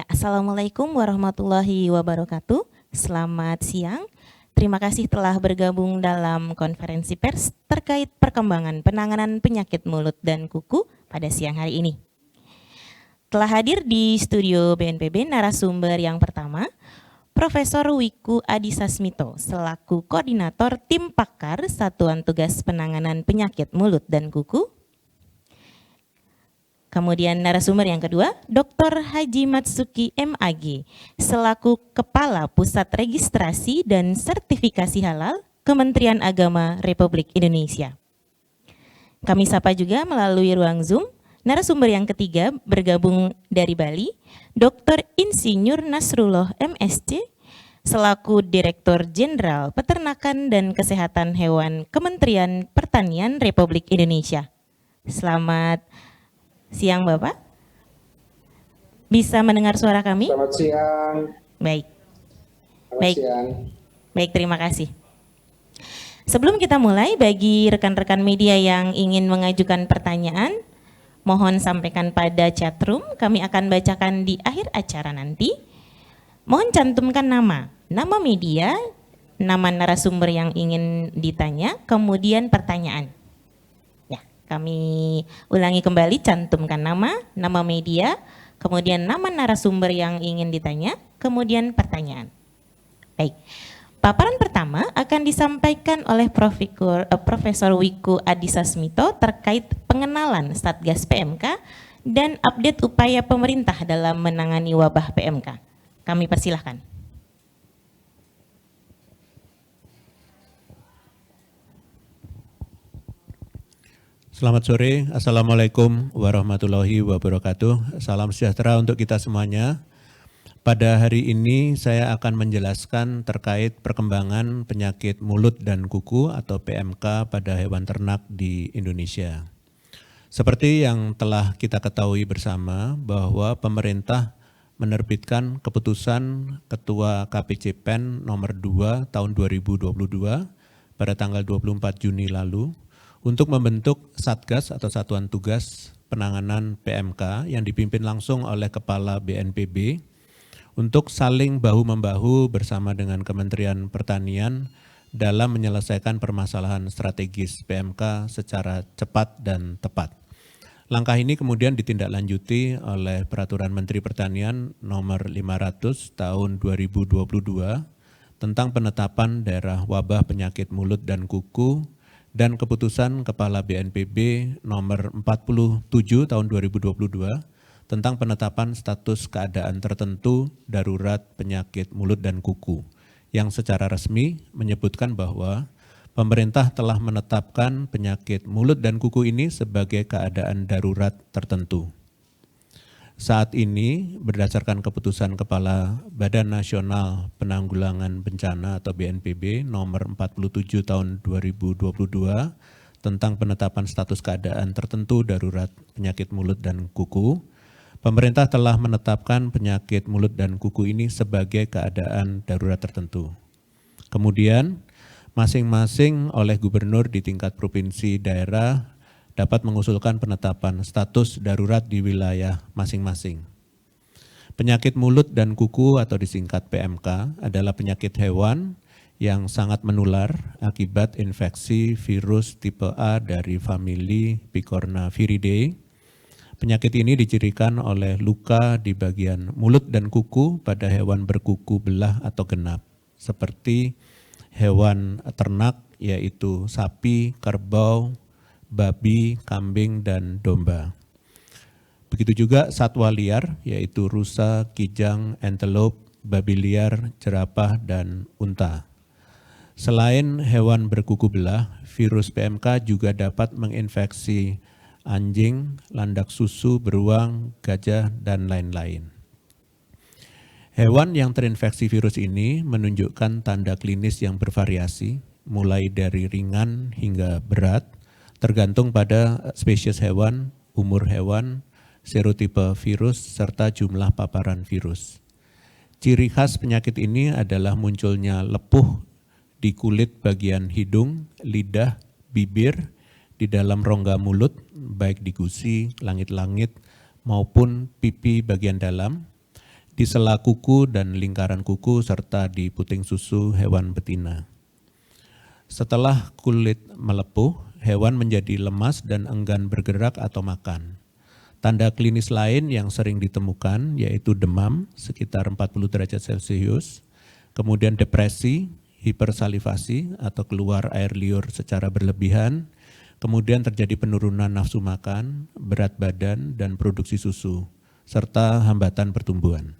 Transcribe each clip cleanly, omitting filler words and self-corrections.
Ya, Assalamualaikum warahmatullahi wabarakatuh. Selamat siang. Terima kasih telah bergabung dalam konferensi pers terkait perkembangan penanganan penyakit mulut dan kuku pada siang hari ini. Telah hadir di studio BNPB narasumber yang pertama, Profesor Wiku Adhisa Smito selaku Koordinator Tim Pakar Satuan Tugas Penanganan Penyakit Mulut dan Kuku. Kemudian narasumber yang kedua, Dr. Haji Matsuki MAG, selaku Kepala Pusat Registrasi dan Sertifikasi Halal Kementerian Agama Republik Indonesia. Kami sapa juga melalui ruang Zoom, narasumber yang ketiga bergabung dari Bali, Dr. Insinyur Nasrullah MSc, selaku Direktur Jenderal Peternakan dan Kesehatan Hewan Kementerian Pertanian Republik Indonesia. Selamat siang Bapak, bisa mendengar suara kami? Selamat siang. Baik. Selamat siang. Baik, terima kasih. Sebelum kita mulai, bagi rekan-rekan media yang ingin mengajukan pertanyaan, mohon sampaikan pada chatroom, kami akan bacakan di akhir acara nanti. Mohon cantumkan nama media, nama narasumber yang ingin ditanya, kemudian pertanyaan. Kami ulangi kembali, cantumkan nama media, kemudian nama narasumber yang ingin ditanya, kemudian pertanyaan. Baik, paparan pertama akan disampaikan oleh Profesor Wiku Adhisa Smito terkait pengenalan Satgas PMK dan update upaya pemerintah dalam menangani wabah PMK. Kami persilahkan. Selamat sore, Assalamualaikum warahmatullahi wabarakatuh. Salam sejahtera untuk kita semuanya. Pada hari ini saya akan menjelaskan terkait perkembangan penyakit mulut dan kuku atau PMK pada hewan ternak di Indonesia. Seperti yang telah kita ketahui bersama bahwa pemerintah menerbitkan keputusan Ketua KPCPEN nomor 2 tahun 2022 pada tanggal 24 Juni lalu untuk membentuk Satgas atau Satuan Tugas Penanganan PMK yang dipimpin langsung oleh Kepala BNPB untuk saling bahu-membahu bersama dengan Kementerian Pertanian dalam menyelesaikan permasalahan strategis PMK secara cepat dan tepat. Langkah ini kemudian ditindaklanjuti oleh Peraturan Menteri Pertanian nomor 500 tahun 2022 tentang penetapan daerah wabah penyakit mulut dan kuku dan keputusan Kepala BNPB nomor 47 tahun 2022 tentang penetapan status keadaan tertentu darurat penyakit mulut dan kuku yang secara resmi menyebutkan bahwa pemerintah telah menetapkan penyakit mulut dan kuku ini sebagai keadaan darurat tertentu. Saat ini berdasarkan keputusan Kepala Badan Nasional Penanggulangan Bencana atau BNPB nomor 47 tahun 2022 tentang penetapan status keadaan tertentu darurat penyakit mulut dan kuku, pemerintah telah menetapkan penyakit mulut dan kuku ini sebagai keadaan darurat tertentu. Kemudian masing-masing oleh gubernur di tingkat provinsi daerah dapat mengusulkan penetapan status darurat di wilayah masing-masing. Penyakit mulut dan kuku atau disingkat PMK adalah penyakit hewan yang sangat menular akibat infeksi virus tipe A dari famili Picornaviridae. Penyakit ini dicirikan oleh luka di bagian mulut dan kuku pada hewan berkuku belah atau genap, seperti hewan ternak yaitu sapi, kerbau, babi, kambing, dan domba. Begitu juga satwa liar yaitu rusa, kijang, antelope, babi liar, jerapah, dan unta. Selain hewan berkuku belah, virus PMK juga dapat menginfeksi anjing, landak susu, beruang, gajah, dan lain-lain. Hewan yang terinfeksi virus ini menunjukkan tanda klinis yang bervariasi, mulai dari ringan hingga berat, tergantung pada spesies hewan, umur hewan, serotipe virus, serta jumlah paparan virus. Ciri khas penyakit ini adalah munculnya lepuh di kulit bagian hidung, lidah, bibir, di dalam rongga mulut, baik di gusi, langit-langit, maupun pipi bagian dalam, di sela kuku dan lingkaran kuku, serta di puting susu hewan betina. Setelah kulit melepuh, hewan menjadi lemas dan enggan bergerak atau makan. Tanda klinis lain yang sering ditemukan yaitu demam sekitar 40 derajat Celcius, kemudian depresi, hipersalivasi atau keluar air liur secara berlebihan, kemudian terjadi penurunan nafsu makan, berat badan, dan produksi susu, serta hambatan pertumbuhan.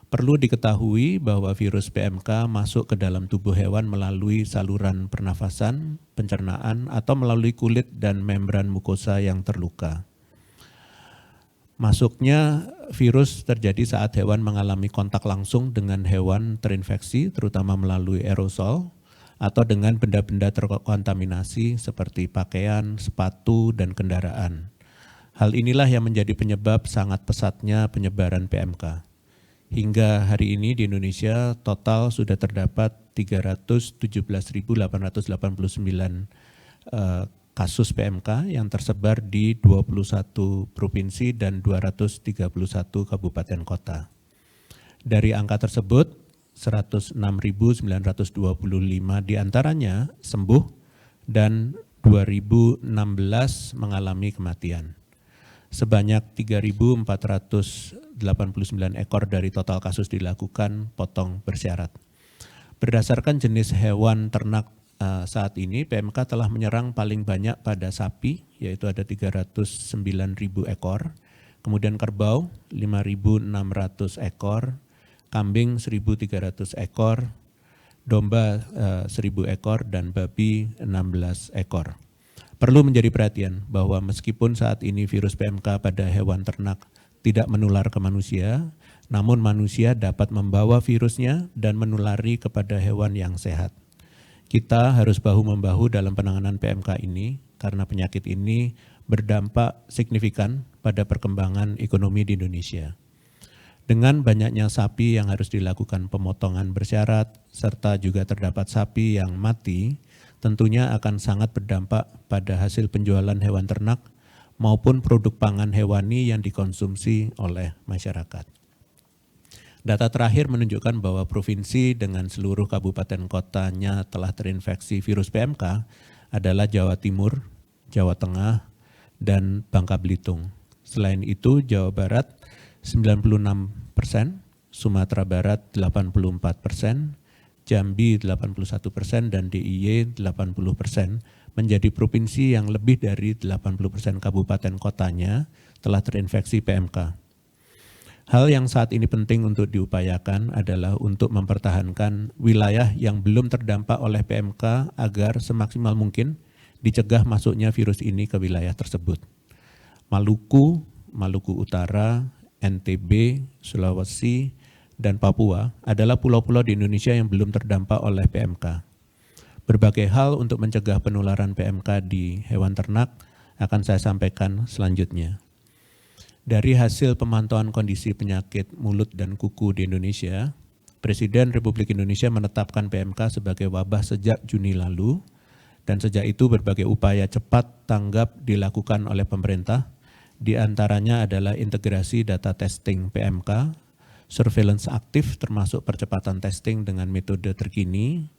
Perlu diketahui bahwa virus PMK masuk ke dalam tubuh hewan melalui saluran pernafasan, pencernaan, atau melalui kulit dan membran mukosa yang terluka. Masuknya virus terjadi saat hewan mengalami kontak langsung dengan hewan terinfeksi, terutama melalui aerosol, atau dengan benda-benda terkontaminasi seperti pakaian, sepatu, dan kendaraan. Hal inilah yang menjadi penyebab sangat pesatnya penyebaran PMK. Hingga hari ini di Indonesia total sudah terdapat 317.889 kasus PMK yang tersebar di 21 provinsi dan 231 kabupaten kota. Dari angka tersebut, 106.925 diantaranya sembuh dan 2.016 mengalami kematian. Sebanyak 3.489 ekor dari total kasus dilakukan potong bersyarat. Berdasarkan jenis hewan ternak saat ini, PMK telah menyerang paling banyak pada sapi, yaitu ada 309.000 ekor, kemudian kerbau 5.600 ekor, kambing 1.300 ekor, domba 1.000 ekor, dan babi 16 ekor. Perlu menjadi perhatian bahwa meskipun saat ini virus PMK pada hewan ternak tidak menular ke manusia, namun manusia dapat membawa virusnya dan menulari kepada hewan yang sehat. Kita harus bahu-membahu dalam penanganan PMK ini karena penyakit ini berdampak signifikan pada perkembangan ekonomi di Indonesia. Dengan banyaknya sapi yang harus dilakukan pemotongan bersyarat, serta juga terdapat sapi yang mati, tentunya akan sangat berdampak pada hasil penjualan hewan ternak maupun produk pangan hewani yang dikonsumsi oleh masyarakat. Data terakhir menunjukkan bahwa provinsi dengan seluruh kabupaten kotanya telah terinfeksi virus PMK adalah Jawa Timur, Jawa Tengah, dan Bangka Belitung. Selain itu, Jawa Barat 96%, Sumatera Barat 84%, Jambi 81%, dan DIY 80% menjadi provinsi yang lebih dari 80% kabupaten kotanya telah terinfeksi PMK. Hal yang saat ini penting untuk diupayakan adalah untuk mempertahankan wilayah yang belum terdampak oleh PMK agar semaksimal mungkin dicegah masuknya virus ini ke wilayah tersebut. Maluku, Maluku Utara, NTB, Sulawesi, dan Papua adalah pulau-pulau di Indonesia yang belum terdampak oleh PMK. Berbagai hal untuk mencegah penularan PMK di hewan ternak akan saya sampaikan selanjutnya. Dari hasil pemantauan kondisi penyakit mulut dan kuku di Indonesia, Presiden Republik Indonesia menetapkan PMK sebagai wabah sejak Juni lalu, dan sejak itu berbagai upaya cepat tanggap dilakukan oleh pemerintah, di antaranya adalah integrasi data testing PMK, surveillance aktif termasuk percepatan testing dengan metode terkini,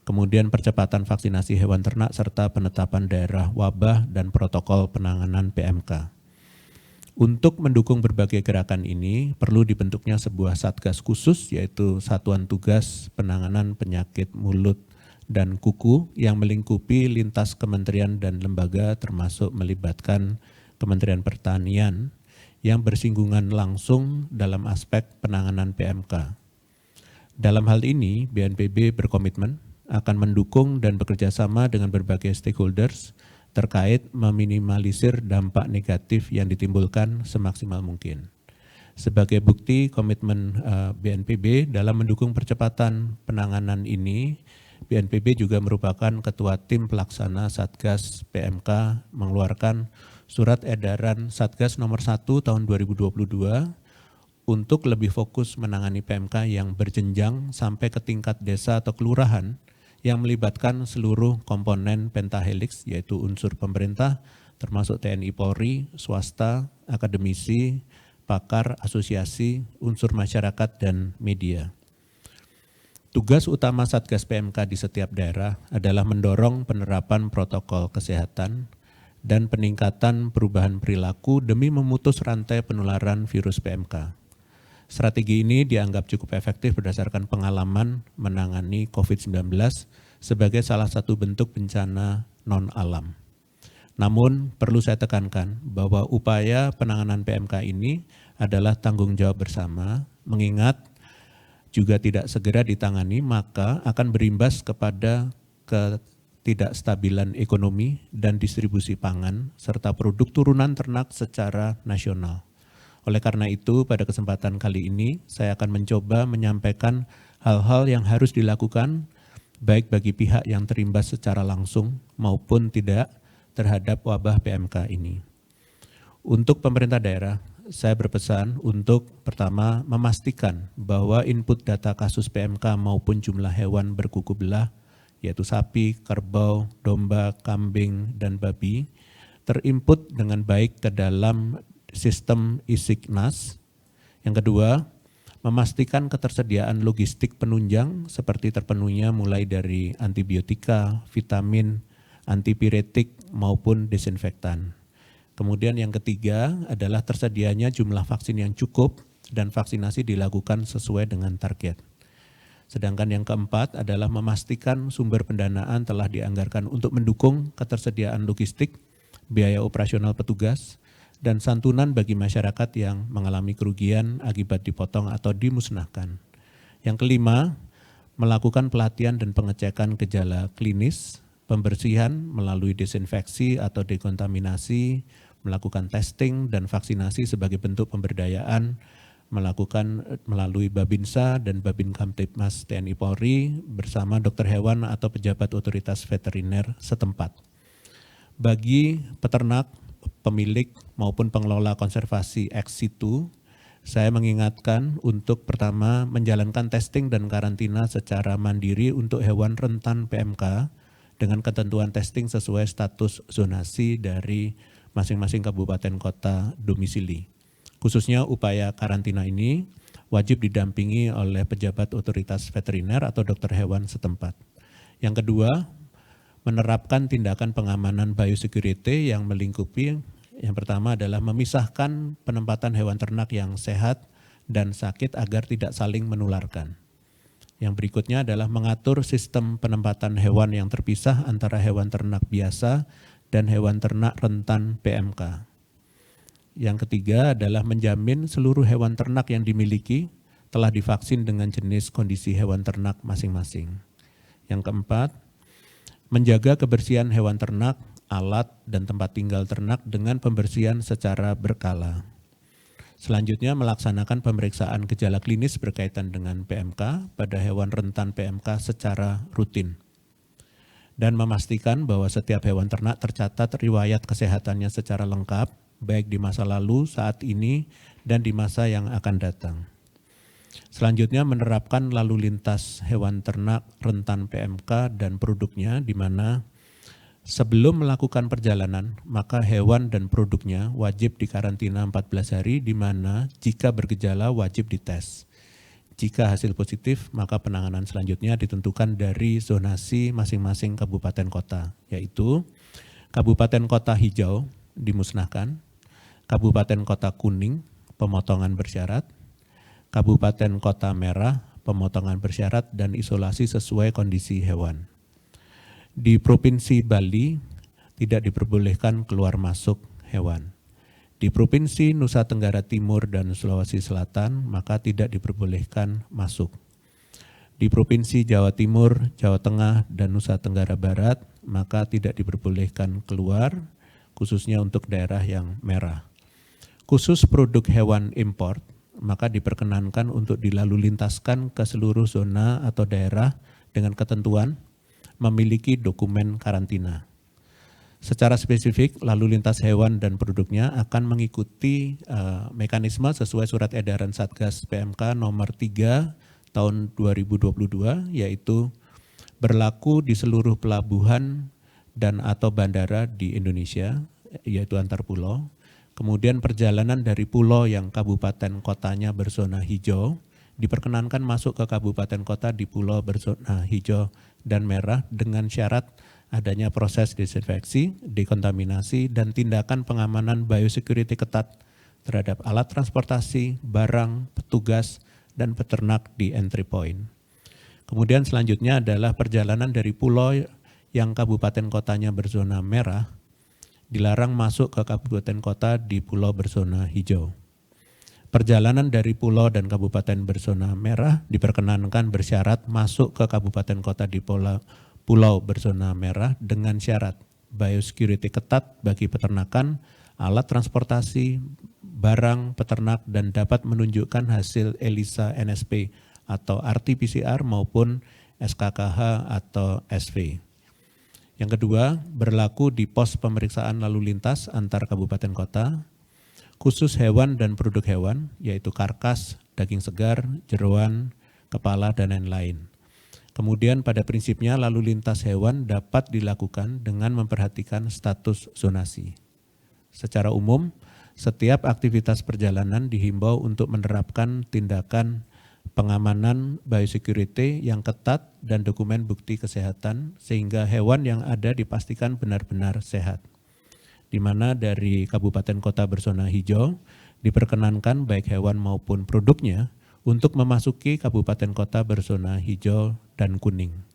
kemudian percepatan vaksinasi hewan ternak serta penetapan daerah wabah dan protokol penanganan PMK. Untuk mendukung berbagai gerakan ini, perlu dibentuknya sebuah satgas khusus, yaitu Satuan Tugas Penanganan Penyakit Mulut dan Kuku yang melingkupi lintas kementerian dan lembaga termasuk melibatkan Kementerian Pertanian yang bersinggungan langsung dalam aspek penanganan PMK. Dalam hal ini, BNPB berkomitmen akan mendukung dan bekerja sama dengan berbagai stakeholders terkait meminimalisir dampak negatif yang ditimbulkan semaksimal mungkin. Sebagai bukti komitmen BNPB dalam mendukung percepatan penanganan ini, BNPB juga merupakan ketua tim pelaksana Satgas PMK mengeluarkan surat edaran Satgas nomor 1 tahun 2022 untuk lebih fokus menangani PMK yang berjenjang sampai ke tingkat desa atau kelurahan yang melibatkan seluruh komponen pentahelix, yaitu unsur pemerintah termasuk TNI Polri, swasta, akademisi, pakar, asosiasi, unsur masyarakat, dan media. Tugas utama Satgas PMK di setiap daerah adalah mendorong penerapan protokol kesehatan dan peningkatan perubahan perilaku demi memutus rantai penularan virus PMK. Strategi ini dianggap cukup efektif berdasarkan pengalaman menangani COVID-19 sebagai salah satu bentuk bencana non-alam. Namun perlu saya tekankan bahwa upaya penanganan PMK ini adalah tanggung jawab bersama, mengingat juga tidak segera ditangani maka akan berimbas kepada ketidakstabilan ekonomi dan distribusi pangan serta produk turunan ternak secara nasional. Oleh karena itu, pada kesempatan kali ini saya akan mencoba menyampaikan hal-hal yang harus dilakukan baik bagi pihak yang terimbas secara langsung maupun tidak terhadap wabah PMK ini. Untuk pemerintah daerah, saya berpesan untuk pertama memastikan bahwa input data kasus PMK maupun jumlah hewan berkuku belah, yaitu sapi, kerbau, domba, kambing, dan babi, terinput dengan baik ke dalam sistem ISIGNAS. Yang kedua, memastikan ketersediaan logistik penunjang seperti terpenuhinya mulai dari antibiotika, vitamin, antipiretik maupun desinfektan. Kemudian yang ketiga adalah tersedianya jumlah vaksin yang cukup dan vaksinasi dilakukan sesuai dengan target. Sedangkan yang keempat adalah memastikan sumber pendanaan telah dianggarkan untuk mendukung ketersediaan logistik, biaya operasional petugas, dan santunan bagi masyarakat yang mengalami kerugian akibat dipotong atau dimusnahkan. Yang kelima, melakukan pelatihan dan pengecekan gejala klinis, pembersihan melalui desinfeksi atau dekontaminasi, melakukan testing dan vaksinasi sebagai bentuk pemberdayaan, melakukan melalui Babinsa dan Babin Kamtibmas TNI Polri bersama dokter hewan atau pejabat otoritas veteriner setempat. Bagi peternak, pemilik maupun pengelola konservasi ex situ, saya mengingatkan untuk pertama menjalankan testing dan karantina secara mandiri untuk hewan rentan PMK dengan ketentuan testing sesuai status zonasi dari masing-masing kabupaten kota domisili. Khususnya upaya karantina ini wajib didampingi oleh pejabat otoritas veteriner atau dokter hewan setempat. Yang kedua, menerapkan tindakan pengamanan biosecurity yang melingkupi, yang pertama adalah memisahkan penempatan hewan ternak yang sehat dan sakit agar tidak saling menularkan. Yang berikutnya adalah mengatur sistem penempatan hewan yang terpisah antara hewan ternak biasa dan hewan ternak rentan PMK. Yang ketiga adalah menjamin seluruh hewan ternak yang dimiliki telah divaksin dengan jenis kondisi hewan ternak masing-masing. Yang keempat, menjaga kebersihan hewan ternak, alat, dan tempat tinggal ternak dengan pembersihan secara berkala. Selanjutnya melaksanakan pemeriksaan gejala klinis berkaitan dengan PMK pada hewan rentan PMK secara rutin. Dan memastikan bahwa setiap hewan ternak tercatat riwayat kesehatannya secara lengkap, baik di masa lalu, saat ini, dan di masa yang akan datang. Selanjutnya menerapkan lalu lintas hewan ternak rentan PMK dan produknya, di mana sebelum melakukan perjalanan, maka hewan dan produknya wajib dikarantina 14 hari, di mana jika bergejala wajib dites. Jika hasil positif, maka penanganan selanjutnya ditentukan dari zonasi masing-masing kabupaten kota, yaitu kabupaten kota hijau dimusnahkan, kabupaten kota kuning pemotongan bersyarat, kabupaten kota merah pemotongan bersyarat dan isolasi sesuai kondisi hewan. Di Provinsi Bali tidak diperbolehkan keluar masuk hewan. Di Provinsi Nusa Tenggara Timur dan Sulawesi Selatan maka tidak diperbolehkan masuk. Di Provinsi Jawa Timur, Jawa Tengah, dan Nusa Tenggara Barat maka tidak diperbolehkan keluar, khususnya untuk daerah yang merah. Khusus produk hewan import maka diperkenankan untuk dilalu lintaskan ke seluruh zona atau daerah dengan ketentuan memiliki dokumen karantina. Secara spesifik, lalu lintas hewan dan produknya akan mengikuti mekanisme sesuai surat edaran Satgas PMK nomor 3 tahun 2022, yaitu berlaku di seluruh pelabuhan dan atau bandara di Indonesia, yaitu antar pulau. Kemudian perjalanan dari pulau yang kabupaten kotanya berzona hijau diperkenankan masuk ke kabupaten kota di pulau berzona hijau dan merah dengan syarat adanya proses desinfeksi, dekontaminasi, dan tindakan pengamanan biosecurity ketat terhadap alat transportasi, barang, petugas, dan peternak di entry point. Kemudian selanjutnya adalah perjalanan dari pulau yang kabupaten kotanya berzona merah dilarang masuk ke kabupaten kota di pulau berzona hijau. Perjalanan dari pulau dan kabupaten berzona merah diperkenankan bersyarat masuk ke kabupaten kota di pulau berzona merah dengan syarat biosecurity ketat bagi peternakan, alat transportasi, barang, peternak, dan dapat menunjukkan hasil ELISA NSP atau RT-PCR maupun SKKH atau SV. Yang kedua, berlaku di pos pemeriksaan lalu lintas antar kabupaten kota, khusus hewan dan produk hewan, yaitu karkas, daging segar, jeroan, kepala, dan lain-lain. Kemudian pada prinsipnya lalu lintas hewan dapat dilakukan dengan memperhatikan status zonasi. Secara umum, setiap aktivitas perjalanan dihimbau untuk menerapkan tindakan pengamanan biosecurity yang ketat dan dokumen bukti kesehatan sehingga hewan yang ada dipastikan benar-benar sehat. Di mana dari kabupaten kota berzona hijau diperkenankan baik hewan maupun produknya untuk memasuki kabupaten kota berzona hijau dan kuning.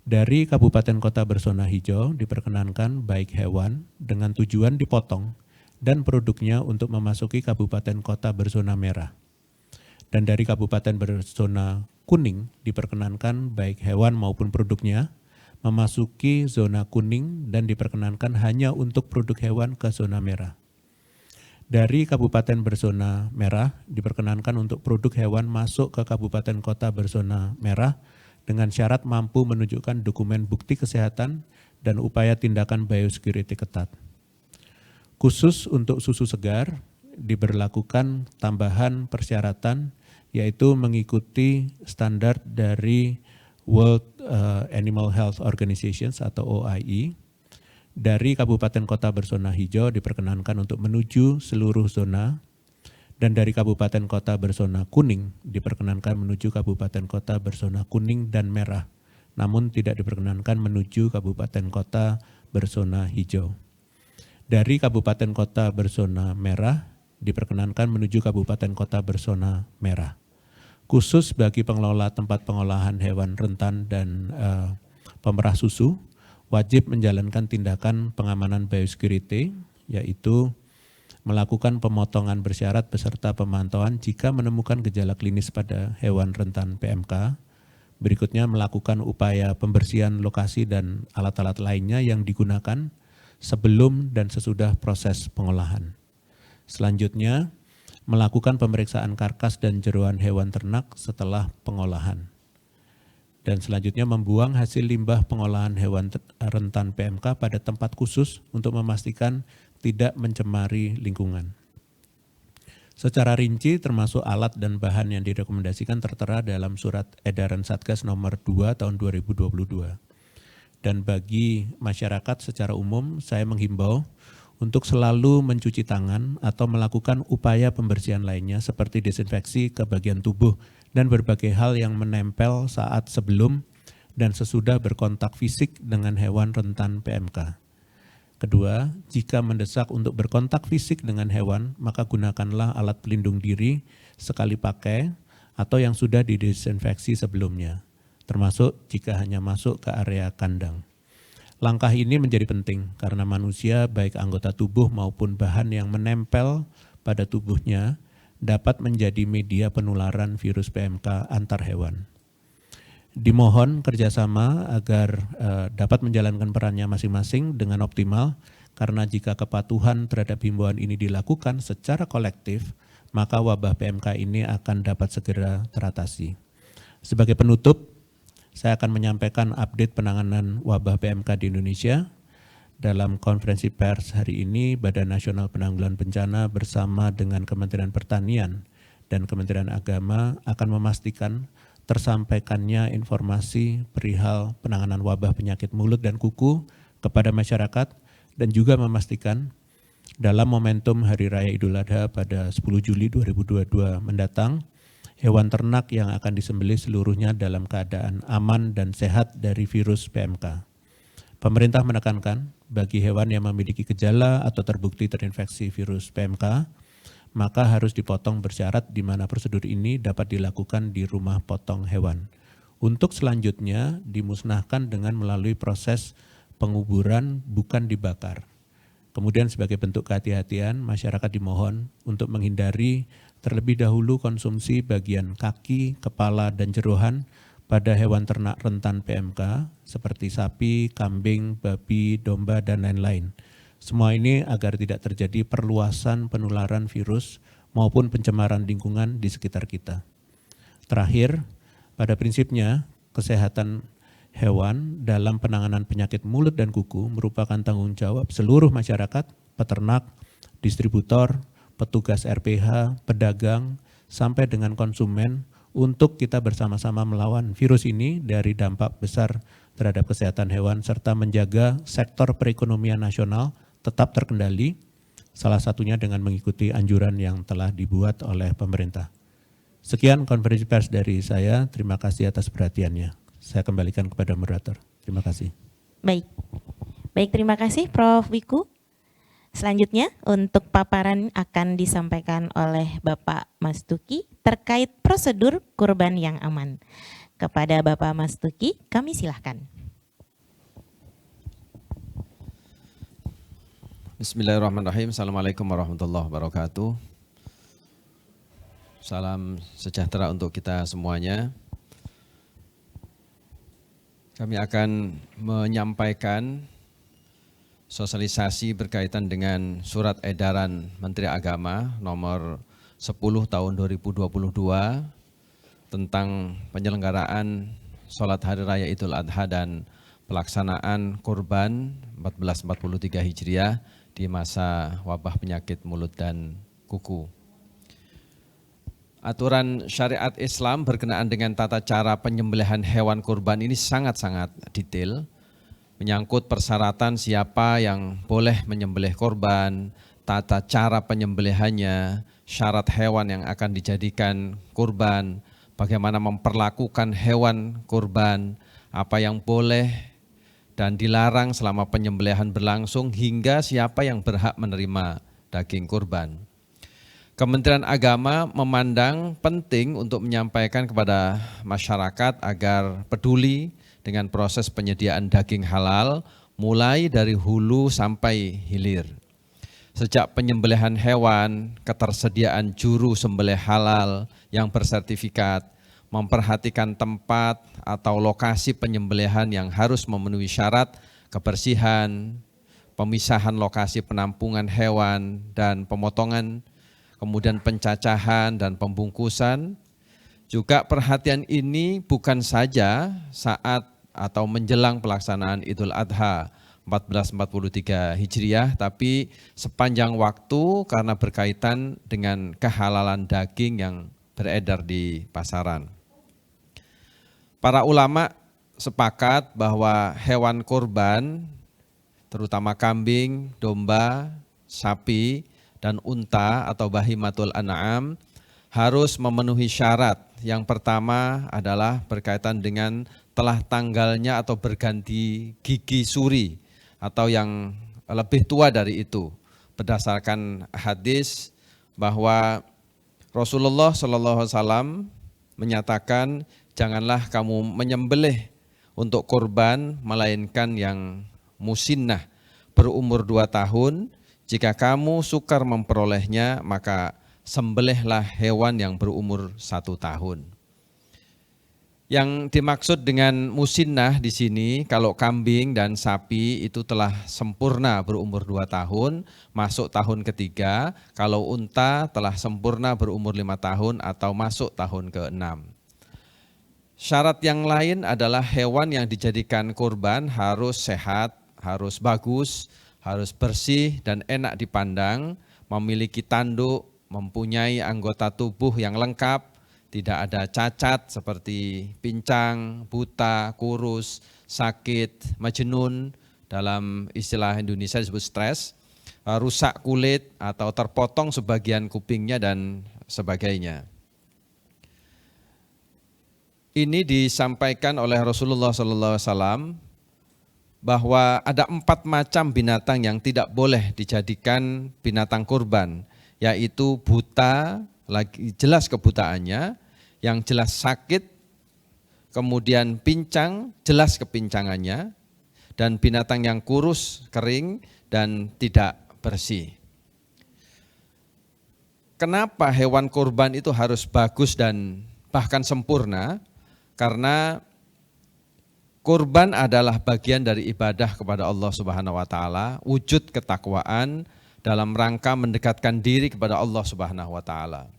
Dari kabupaten kota berzona hijau diperkenankan baik hewan dengan tujuan dipotong dan produknya untuk memasuki kabupaten kota berzona merah. Dan dari kabupaten berzona kuning diperkenankan baik hewan maupun produknya memasuki zona kuning dan diperkenankan hanya untuk produk hewan ke zona merah. Dari kabupaten berzona merah diperkenankan untuk produk hewan masuk ke kabupaten kota berzona merah dengan syarat mampu menunjukkan dokumen bukti kesehatan dan upaya tindakan biosecurity ketat. Khusus untuk susu segar diberlakukan tambahan persyaratan yaitu mengikuti standar dari World Animal Health Organizations atau OIE. Dari kabupaten kota berzona hijau diperkenankan untuk menuju seluruh zona, dan dari kabupaten kota berzona kuning diperkenankan menuju kabupaten kota berzona kuning dan merah, namun tidak diperkenankan menuju kabupaten kota berzona hijau. Dari kabupaten kota berzona merah diperkenankan menuju kabupaten kota berzona merah. Khusus bagi pengelola tempat pengolahan hewan rentan dan pemerah susu, wajib menjalankan tindakan pengamanan biosecurity, yaitu melakukan pemotongan bersyarat beserta pemantauan jika menemukan gejala klinis pada hewan rentan PMK. Berikutnya melakukan upaya pembersihan lokasi dan alat-alat lainnya yang digunakan sebelum dan sesudah proses pengolahan. Selanjutnya, melakukan pemeriksaan karkas dan jeroan hewan ternak setelah pengolahan. Dan selanjutnya membuang hasil limbah pengolahan hewan rentan PMK pada tempat khusus untuk memastikan tidak mencemari lingkungan. Secara rinci termasuk alat dan bahan yang direkomendasikan tertera dalam surat edaran Satgas nomor 2 tahun 2022. Dan bagi masyarakat secara umum saya menghimbau untuk selalu mencuci tangan atau melakukan upaya pembersihan lainnya seperti desinfeksi ke bagian tubuh dan berbagai hal yang menempel saat sebelum dan sesudah berkontak fisik dengan hewan rentan PMK. Kedua, jika mendesak untuk berkontak fisik dengan hewan, maka gunakanlah alat pelindung diri sekali pakai atau yang sudah didesinfeksi sebelumnya, termasuk jika hanya masuk ke area kandang. Langkah ini menjadi penting karena manusia baik anggota tubuh maupun bahan yang menempel pada tubuhnya dapat menjadi media penularan virus PMK antar hewan. Dimohon kerjasama agar dapat menjalankan perannya masing-masing dengan optimal karena jika kepatuhan terhadap himbauan ini dilakukan secara kolektif, maka wabah PMK ini akan dapat segera teratasi. Sebagai penutup, saya akan menyampaikan update penanganan wabah PMK di Indonesia. Dalam konferensi pers hari ini, Badan Nasional Penanggulangan Bencana bersama dengan Kementerian Pertanian dan Kementerian Agama akan memastikan tersampaikannya informasi perihal penanganan wabah penyakit mulut dan kuku kepada masyarakat dan juga memastikan dalam momentum Hari Raya Idul Adha pada 10 Juli 2022 mendatang, hewan ternak yang akan disembelih seluruhnya dalam keadaan aman dan sehat dari virus PMK. Pemerintah menekankan bagi hewan yang memiliki gejala atau terbukti terinfeksi virus PMK, maka harus dipotong bersyarat di mana prosedur ini dapat dilakukan di rumah potong hewan. Untuk selanjutnya dimusnahkan dengan melalui proses penguburan, bukan dibakar. Kemudian sebagai bentuk kehati-hatian, masyarakat dimohon untuk menghindari terlebih dahulu konsumsi bagian kaki, kepala, dan jeroan pada hewan ternak rentan PMK seperti sapi, kambing, babi, domba, dan lain-lain. Semua ini agar tidak terjadi perluasan penularan virus maupun pencemaran lingkungan di sekitar kita. Terakhir, pada prinsipnya kesehatan hewan dalam penanganan penyakit mulut dan kuku merupakan tanggung jawab seluruh masyarakat, peternak, distributor, petugas RPH, pedagang, sampai dengan konsumen untuk kita bersama-sama melawan virus ini dari dampak besar terhadap kesehatan hewan serta menjaga sektor perekonomian nasional tetap terkendali, salah satunya dengan mengikuti anjuran yang telah dibuat oleh pemerintah. Sekian konferensi pers dari saya, terima kasih atas perhatiannya. Saya kembalikan kepada moderator. Terima kasih. Baik, terima kasih Prof. Wiku. Selanjutnya untuk paparan akan disampaikan oleh Bapak Mas Tuki terkait prosedur kurban yang aman. Kepada Bapak Mas Tuki, kami silahkan. Bismillahirrahmanirrahim. Assalamualaikum warahmatullahi wabarakatuh. Salam sejahtera untuk kita semuanya. Kami akan menyampaikan sosialisasi berkaitan dengan surat edaran Menteri Agama nomor 10 tahun 2022 tentang penyelenggaraan sholat Hari Raya Idul Adha dan pelaksanaan kurban 1443 Hijriah di masa wabah penyakit mulut dan kuku. Aturan syariat Islam berkenaan dengan tata cara penyembelihan hewan kurban ini sangat-sangat detail, menyangkut persyaratan siapa yang boleh menyembelih kurban, tata cara penyembelihannya, syarat hewan yang akan dijadikan kurban, bagaimana memperlakukan hewan kurban, apa yang boleh dan dilarang selama penyembelihan berlangsung, hingga siapa yang berhak menerima daging kurban. Kementerian Agama memandang penting untuk menyampaikan kepada masyarakat agar peduli dengan proses penyediaan daging halal mulai dari hulu sampai hilir. Sejak penyembelihan hewan, ketersediaan juru sembelih halal yang bersertifikat, memperhatikan tempat atau lokasi penyembelihan yang harus memenuhi syarat kebersihan, pemisahan lokasi penampungan hewan dan pemotongan, kemudian pencacahan dan pembungkusan. Juga perhatian ini bukan saja saat atau menjelang pelaksanaan Idul Adha 1443 Hijriah, tapi sepanjang waktu karena berkaitan dengan kehalalan daging yang beredar di pasaran. Para ulama sepakat bahwa hewan kurban, terutama kambing, domba, sapi, dan unta atau bahimatul an'am harus memenuhi syarat. Yang pertama adalah berkaitan dengan telah tanggalnya atau berganti gigi suri atau yang lebih tua dari itu. Berdasarkan hadis bahwa Rasulullah SAW menyatakan, janganlah kamu menyembelih untuk kurban melainkan yang musinnah berumur 2 tahun. Jika kamu sukar memperolehnya, maka sembelihlah hewan yang berumur 1 tahun. Yang dimaksud dengan musinnah di sini, kalau kambing dan sapi itu telah sempurna berumur 2 tahun, masuk tahun ketiga. Kalau unta telah sempurna berumur 5 tahun atau masuk tahun ke-6. Syarat yang lain adalah hewan yang dijadikan kurban harus sehat, harus bagus, harus bersih dan enak dipandang, memiliki tanduk, mempunyai anggota tubuh yang lengkap, tidak ada cacat seperti pincang, buta, kurus, sakit, majnun, dalam istilah Indonesia disebut stres, rusak kulit atau terpotong sebagian kupingnya dan sebagainya. Ini disampaikan oleh Rasulullah SAW bahwa ada 4 macam binatang yang tidak boleh dijadikan binatang kurban, yaitu buta, lagi jelas kebutaannya, yang jelas sakit, kemudian pincang, jelas kepincangannya, dan binatang yang kurus, kering, dan tidak bersih. Kenapa hewan kurban itu harus bagus dan bahkan sempurna? Karena kurban adalah bagian dari ibadah kepada Allah Subhanahu wa taala, wujud ketakwaan dalam rangka mendekatkan diri kepada Allah Subhanahu wa taala.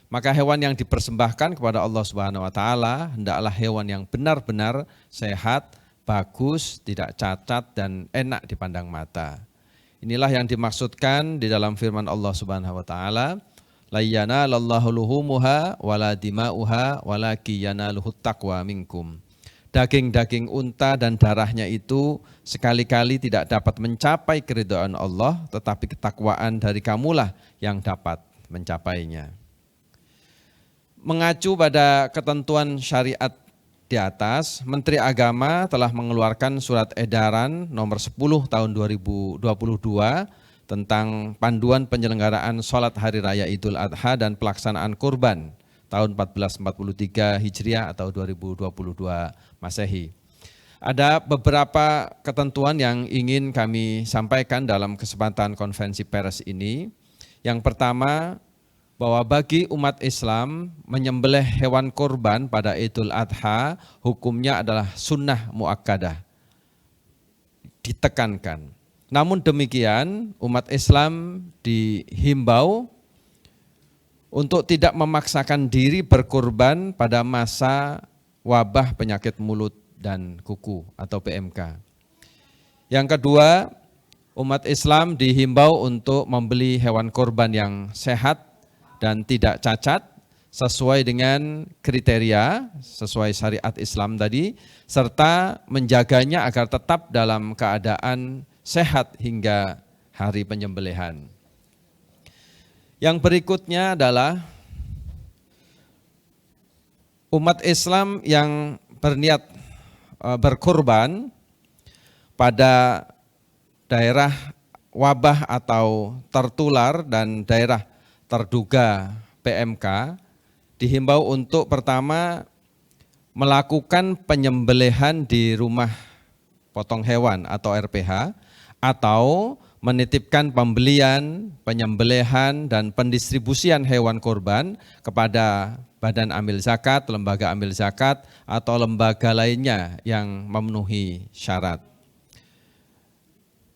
Maka hewan yang dipersembahkan kepada Allah Subhanahu wa taala hendaklah hewan yang benar-benar sehat, bagus, tidak cacat dan enak dipandang mata. Inilah yang dimaksudkan di dalam firman Allah Subhanahu wa taala, la yanalallahu luhumuha wala dima'uha walaki yanaluhut taqwa minkum. Daging-daging unta dan darahnya itu sekali-kali tidak dapat mencapai keridhaan Allah, tetapi ketakwaan dari kamulah yang dapat mencapainya. Mengacu pada ketentuan syariat di atas, Menteri Agama telah mengeluarkan surat edaran nomor 10 tahun 2022 tentang panduan penyelenggaraan sholat Hari Raya Idul Adha dan pelaksanaan kurban tahun 1443 Hijriah atau 2022 Masehi. Ada beberapa ketentuan yang ingin kami sampaikan dalam kesempatan konferensi pers ini. Yang pertama, bahwa bagi umat Islam menyembelih hewan kurban pada Idul Adha hukumnya adalah sunnah muakkadah, ditekankan. Namun demikian umat Islam dihimbau untuk tidak memaksakan diri berkurban pada masa wabah penyakit mulut dan kuku atau PMK. Yang kedua, umat Islam dihimbau untuk membeli hewan kurban yang sehat dan tidak cacat sesuai dengan kriteria, sesuai syariat Islam tadi, serta menjaganya agar tetap dalam keadaan sehat hingga hari penyembelihan. Yang berikutnya adalah umat Islam yang berniat berkurban pada daerah wabah atau tertular dan daerah terduga PMK dihimbau untuk pertama melakukan penyembelihan di rumah potong hewan atau RPH atau menitipkan pembelian, penyembelihan, dan pendistribusian hewan kurban kepada badan amil zakat, lembaga amil zakat, atau lembaga lainnya yang memenuhi syarat.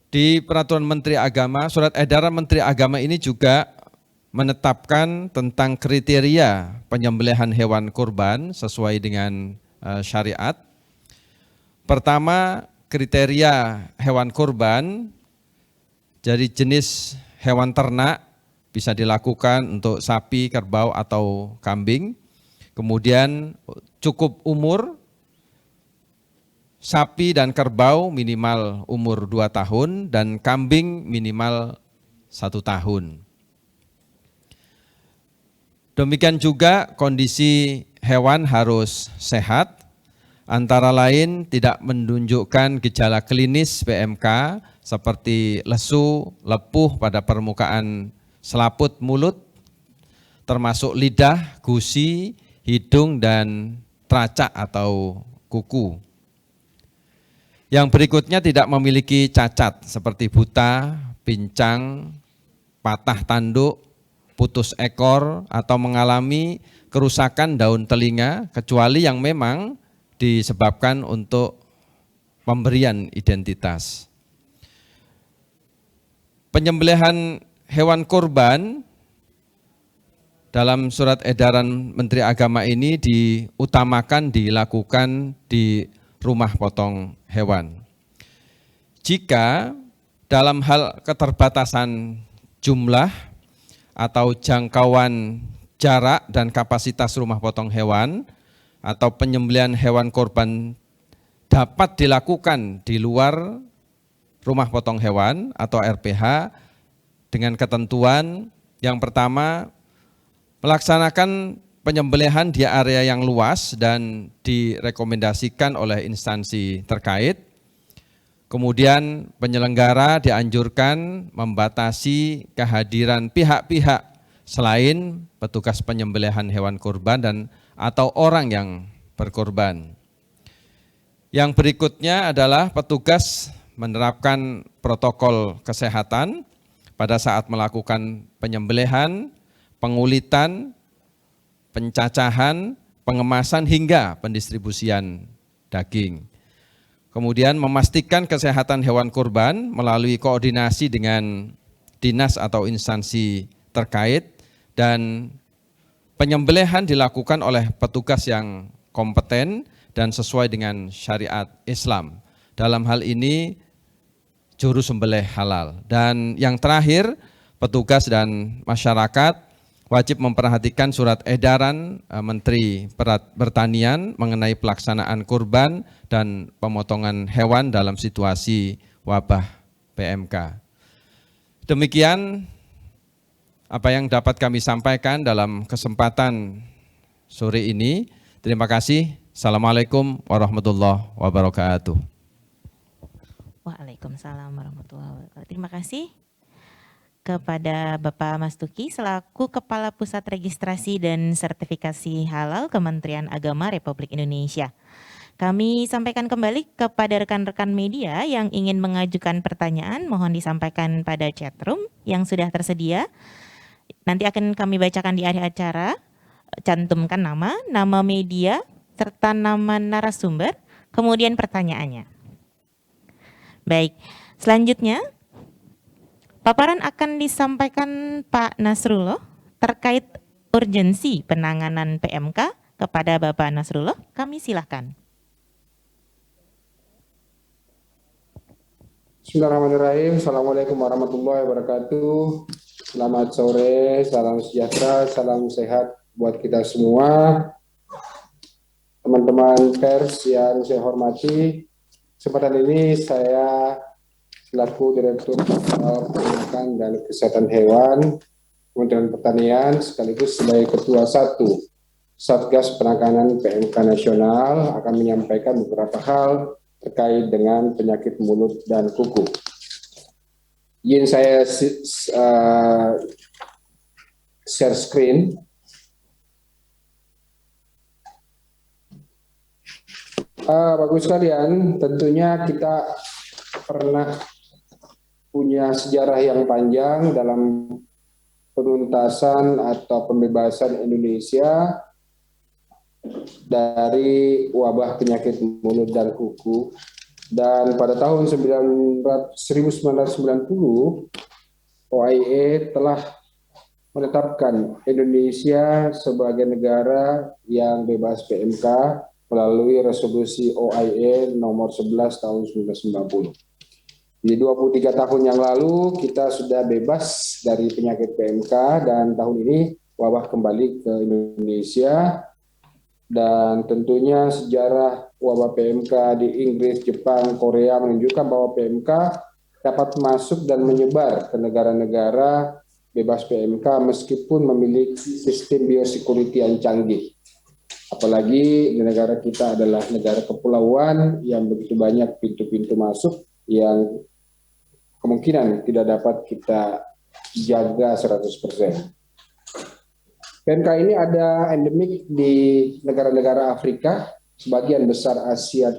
Di peraturan Menteri Agama, surat edaran Menteri Agama ini juga menetapkan tentang kriteria penyembelihan hewan kurban sesuai dengan syariat. Pertama, kriteria hewan kurban dari jenis hewan ternak bisa dilakukan untuk sapi, kerbau, atau kambing. Kemudian cukup umur, sapi dan kerbau minimal umur 2 tahun dan kambing minimal 1 tahun. Demikian juga kondisi hewan harus sehat, antara lain tidak menunjukkan gejala klinis PMK seperti lesu, lepuh pada permukaan selaput mulut, termasuk lidah, gusi, hidung, dan teracak atau kuku. Yang berikutnya tidak memiliki cacat seperti buta, pincang, patah tanduk, putus ekor, atau mengalami kerusakan daun telinga, kecuali yang memang disebabkan untuk pemberian identitas. Penyembelihan hewan kurban dalam surat edaran Menteri Agama ini diutamakan dilakukan di rumah potong hewan. Jika dalam hal keterbatasan jumlah atau jangkauan jarak dan kapasitas rumah potong hewan atau penyembelihan hewan kurban dapat dilakukan di luar rumah potong hewan atau RPH, dengan ketentuan yang pertama, melaksanakan penyembelihan di area yang luas dan direkomendasikan oleh instansi terkait. Kemudian penyelenggara dianjurkan membatasi kehadiran pihak-pihak selain petugas penyembelihan hewan kurban dan atau orang yang berkorban. Yang berikutnya adalah petugas menerapkan protokol kesehatan pada saat melakukan penyembelihan, pengulitan, pencacahan, pengemasan hingga pendistribusian daging. Kemudian memastikan kesehatan hewan kurban melalui koordinasi dengan dinas atau instansi terkait dan penyembelihan dilakukan oleh petugas yang kompeten dan sesuai dengan syariat Islam. Dalam hal ini juru sembelih halal. Dan yang terakhir, petugas dan masyarakat wajib memperhatikan surat edaran Menteri Pertanian mengenai pelaksanaan kurban dan pemotongan hewan dalam situasi wabah PMK. Demikian apa yang dapat kami sampaikan dalam kesempatan sore ini. Terima kasih. Assalamualaikum warahmatullahi wabarakatuh. Waalaikumsalam warahmatullahi wabarakatuh. Terima kasih kepada Bapak Mas Tuki selaku Kepala Pusat Registrasi dan Sertifikasi Halal Kementerian Agama Republik Indonesia. Kami sampaikan kembali kepada rekan-rekan media yang ingin mengajukan pertanyaan, mohon disampaikan pada chatroom yang sudah tersedia. Nanti akan kami bacakan di akhir acara, cantumkan nama media, serta nama narasumber, kemudian pertanyaannya. Baik, selanjutnya paparan akan disampaikan Pak Nasrullah terkait urgensi penanganan PMK kepada Bapak Nasrullah. Kami silakan. Bismillahirrahmanirrahim. Assalamualaikum warahmatullahi wabarakatuh. Selamat sore, salam sejahtera, salam sehat buat kita semua. Teman-teman pers yang saya hormati, kesempatan ini saya selaku Direktur Peternakan dan Kesehatan Hewan Kementerian Pertanian sekaligus sebagai Ketua 1 Satgas Penanganan PMK Nasional akan menyampaikan beberapa hal terkait dengan penyakit mulut dan kuku. Izin saya share screen. Bagus sekalian, tentunya kita pernah punya sejarah yang panjang dalam penuntasan atau pembebasan Indonesia dari wabah penyakit mulut dan kuku. Dan pada tahun 1990, OIE telah menetapkan Indonesia sebagai negara yang bebas PMK melalui resolusi OIE nomor 11 tahun 1990. Di 23 tahun yang lalu kita sudah bebas dari penyakit PMK dan tahun ini wabah kembali ke Indonesia. Dan tentunya sejarah wabah PMK di Inggris, Jepang, Korea menunjukkan bahwa PMK dapat masuk dan menyebar ke negara-negara bebas PMK meskipun memiliki sistem biosecurity yang canggih. Apalagi di negara kita adalah negara kepulauan yang begitu banyak pintu-pintu masuk yang kemungkinan tidak dapat kita jaga 100%. PMK ini ada endemik di negara-negara Afrika, sebagian besar Asia,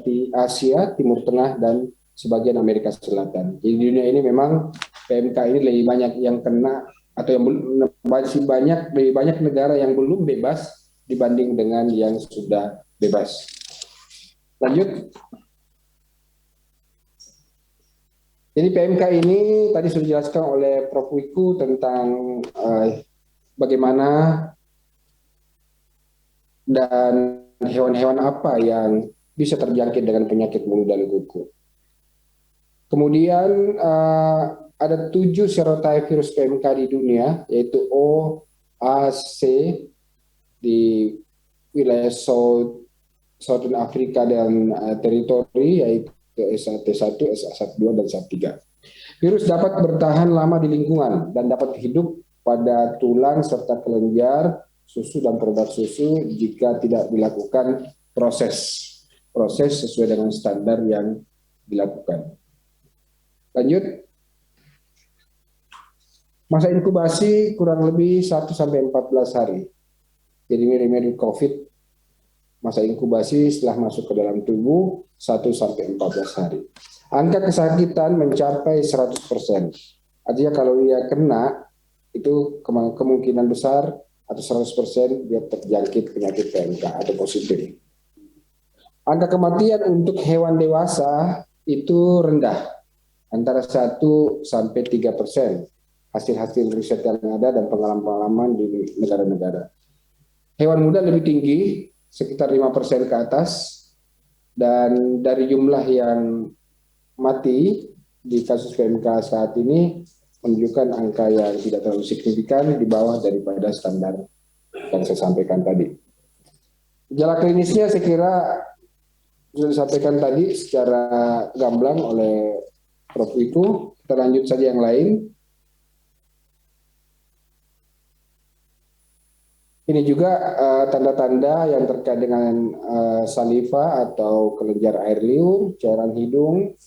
Timur Tengah, dan sebagian Amerika Selatan. Jadi di dunia ini memang PMK ini lebih banyak yang kena atau yang masih lebih banyak negara yang belum bebas dibanding dengan yang sudah bebas. Lanjut. Jadi PMK ini tadi sudah dijelaskan oleh Prof. Wiku tentang bagaimana dan hewan-hewan apa yang bisa terjangkit dengan penyakit mulut dan kuku. Kemudian ada 7 serotype virus PMK di dunia, yaitu O, A, C di wilayah Southern Africa dan teritori, yaitu SA1, SA2, dan SA3. Virus dapat bertahan lama di lingkungan dan dapat hidup pada tulang serta kelenjar, susu dan produk susu jika tidak dilakukan proses sesuai dengan standar yang dilakukan. Lanjut. Masa inkubasi kurang lebih 1-14 hari. Jadi mirip-mirip COVID, masa inkubasi setelah masuk ke dalam tubuh 1-14 hari. Angka kesakitan mencapai 100%. Artinya kalau dia kena, itu kemungkinan besar atau 100% dia terjangkit penyakit PMK atau positif. Angka kematian untuk hewan dewasa itu rendah, antara 1-3%. Hasil-hasil riset yang ada dan pengalaman-pengalaman di negara-negara. Hewan muda lebih tinggi, sekitar 5% ke atas, dan dari jumlah yang mati di kasus PMK saat ini menunjukkan angka yang tidak terlalu signifikan di bawah daripada standar yang saya sampaikan tadi. Gejala klinisnya saya kira sudah disampaikan tadi secara gamblang oleh Prof. Wiku. Kita lanjut saja yang lain. Ini juga tanda-tanda yang terkait dengan saliva atau kelenjar air liur, cairan hidung,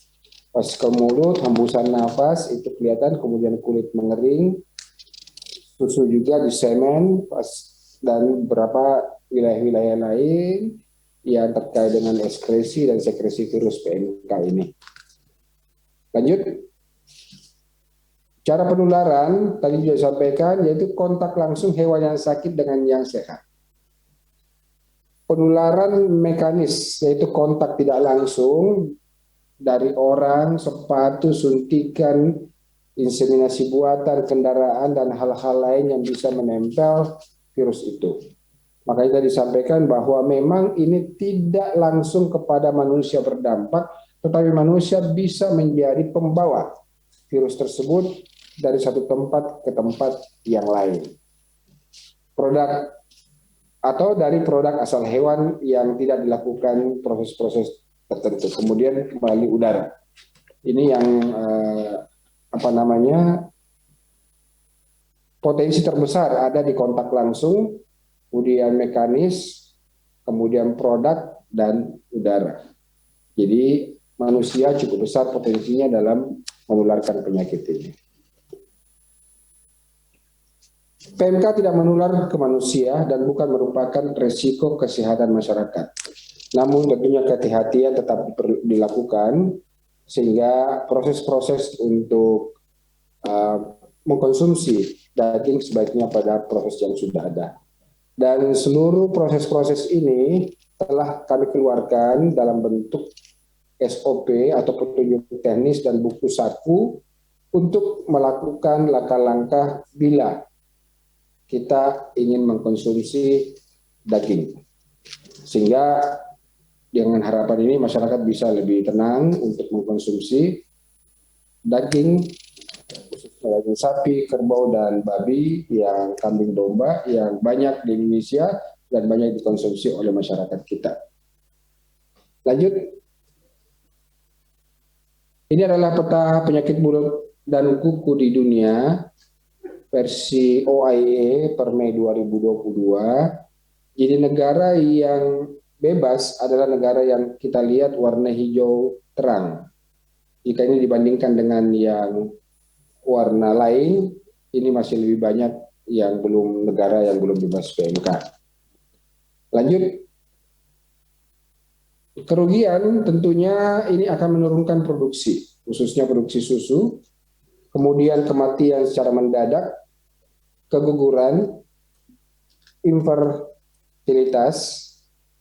pasikel mulut, hembusan nafas itu kelihatan, kemudian kulit mengering, susu juga di semen, dan beberapa wilayah-wilayah lain yang terkait dengan ekskresi dan sekresi virus PMK ini. Lanjut. Cara penularan tadi juga disampaikan, yaitu kontak langsung hewan yang sakit dengan yang sehat. Penularan mekanis, yaitu kontak tidak langsung dari orang, sepatu, suntikan, inseminasi buatan, kendaraan, dan hal-hal lain yang bisa menempel virus itu. Makanya tadi disampaikan bahwa memang ini tidak langsung kepada manusia berdampak, tetapi manusia bisa menjadi pembawa virus tersebut dari satu tempat ke tempat yang lain. Produk atau dari produk asal hewan yang tidak dilakukan proses-proses tertentu, kemudian melalui udara. Ini yang potensi terbesar ada di kontak langsung, kemudian mekanis, kemudian produk dan udara. Jadi manusia cukup besar potensinya dalam menularkan penyakit ini. PMK tidak menular ke manusia dan bukan merupakan resiko kesehatan masyarakat. Namun tentunya kehati-hatian tetap dilakukan sehingga proses-proses untuk mengkonsumsi daging sebaiknya pada proses yang sudah ada. Dan seluruh proses-proses ini telah kami keluarkan dalam bentuk SOP atau petunjuk teknis dan buku saku untuk melakukan langkah-langkah bila kita ingin mengkonsumsi daging. Sehingga dengan harapan ini masyarakat bisa lebih tenang untuk mengkonsumsi daging, khususnya daging sapi, kerbau, dan babi, yang kambing domba, yang banyak di Indonesia dan banyak dikonsumsi oleh masyarakat kita. Lanjut. Ini adalah peta penyakit mulut dan kuku di dunia versi OIE per Mei 2022. Jadi negara yang bebas adalah negara yang kita lihat warna hijau terang. Jika ini dibandingkan dengan yang warna lain, ini masih lebih banyak yang belum negara yang belum bebas PMK. Lanjut. Kerugian tentunya ini akan menurunkan produksi, khususnya produksi susu, kemudian kematian secara mendadak, keguguran, infertilitas,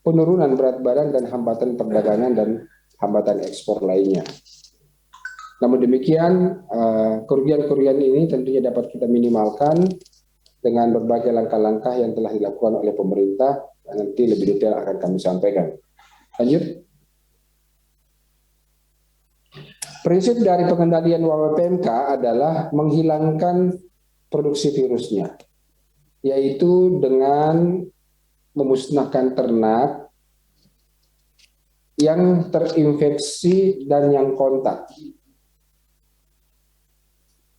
penurunan berat badan, dan hambatan perdagangan dan hambatan ekspor lainnya. Namun demikian, kerugian-kerugian ini tentunya dapat kita minimalkan dengan berbagai langkah-langkah yang telah dilakukan oleh pemerintah, dan nanti lebih detail akan kami sampaikan. Lanjut. Prinsip dari pengendalian wabah PMK adalah menghilangkan produksi virusnya, yaitu dengan memusnahkan ternak yang terinfeksi dan yang kontak.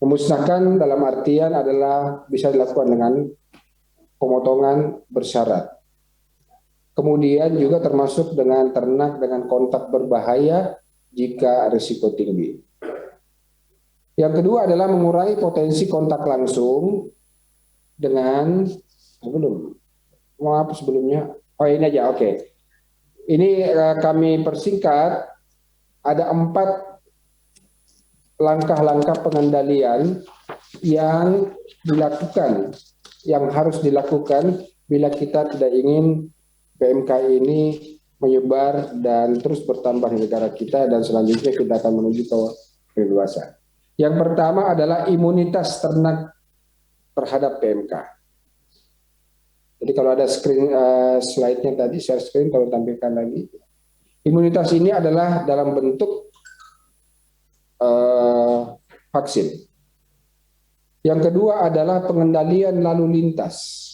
Memusnahkan dalam artian adalah bisa dilakukan dengan pemotongan bersyarat. Kemudian juga termasuk dengan ternak dengan kontak berbahaya jika risiko tinggi. Yang kedua adalah mengurangi potensi kontak langsung dengan sebelumnya. Oh, ini aja, oke. Ini kami persingkat, ada 4 langkah-langkah pengendalian yang dilakukan, yang harus dilakukan bila kita tidak ingin PMK ini menyebar dan terus bertambah di negara kita, dan selanjutnya kita akan menuju ke kedewasaan. Yang pertama adalah imunitas ternak terhadap PMK. Jadi kalau ada slide-nya tadi, share screen kalau tampilkan lagi. Imunitas ini adalah dalam bentuk vaksin. Yang kedua adalah pengendalian lalu lintas.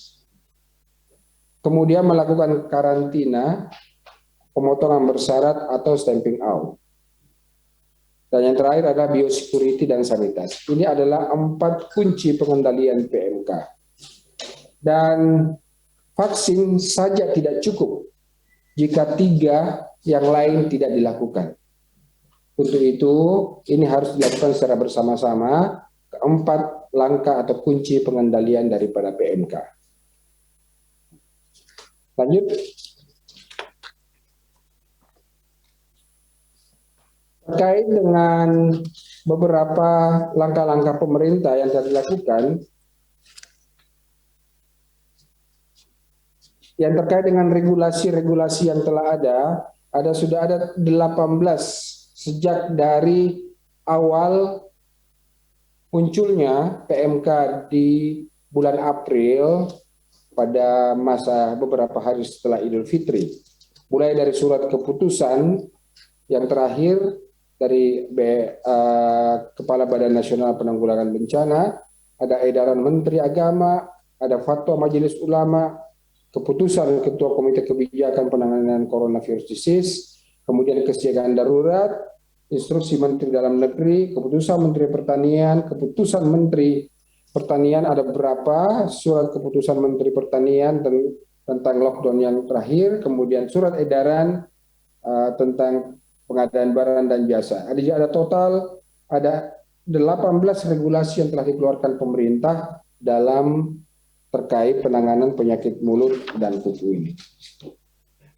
Kemudian melakukan karantina, pemotongan bersyarat atau stamping out. Dan yang terakhir adalah biosecurity dan sanitasi. Ini adalah 4 kunci pengendalian PMK. Dan vaksin saja tidak cukup jika 3 yang lain tidak dilakukan. Untuk itu, ini harus dilakukan secara bersama-sama, 4 langkah atau kunci pengendalian daripada PMK. Lanjut. Terkait dengan beberapa langkah-langkah pemerintah yang telah dilakukan, yang terkait dengan regulasi-regulasi yang telah ada sudah ada 18 sejak dari awal munculnya PMK di bulan April pada masa beberapa hari setelah Idul Fitri. Mulai dari surat keputusan yang terakhir dari Kepala Badan Nasional Penanggulangan Bencana, ada edaran Menteri Agama, ada fatwa Majelis Ulama, keputusan Ketua Komite Kebijakan Penanganan Coronavirus Disease, kemudian kesiagaan darurat, instruksi Menteri Dalam Negeri, keputusan Menteri Pertanian, keputusan Menteri Pertanian, ada beberapa surat keputusan Menteri Pertanian tentang lockdown yang terakhir, kemudian surat edaran tentang pengadaan barang dan jasa. Ada total ada 18 regulasi yang telah dikeluarkan pemerintah dalam terkait penanganan penyakit mulut dan kuku ini.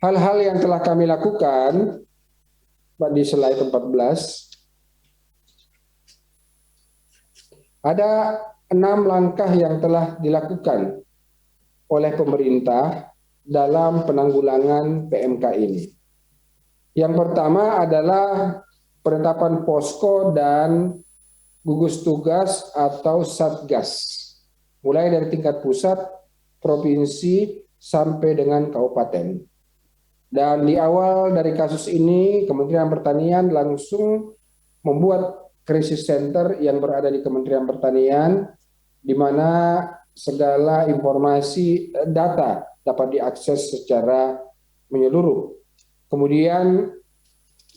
Hal-hal yang telah kami lakukan di slide 14, ada 6 langkah yang telah dilakukan oleh pemerintah dalam penanggulangan PMK ini. Yang pertama adalah penetapan posko dan gugus tugas atau satgas, mulai dari tingkat pusat, provinsi, sampai dengan kabupaten. Dan di awal dari kasus ini, Kementerian Pertanian langsung membuat krisis center yang berada di Kementerian Pertanian, di mana segala informasi data dapat diakses secara menyeluruh. Kemudian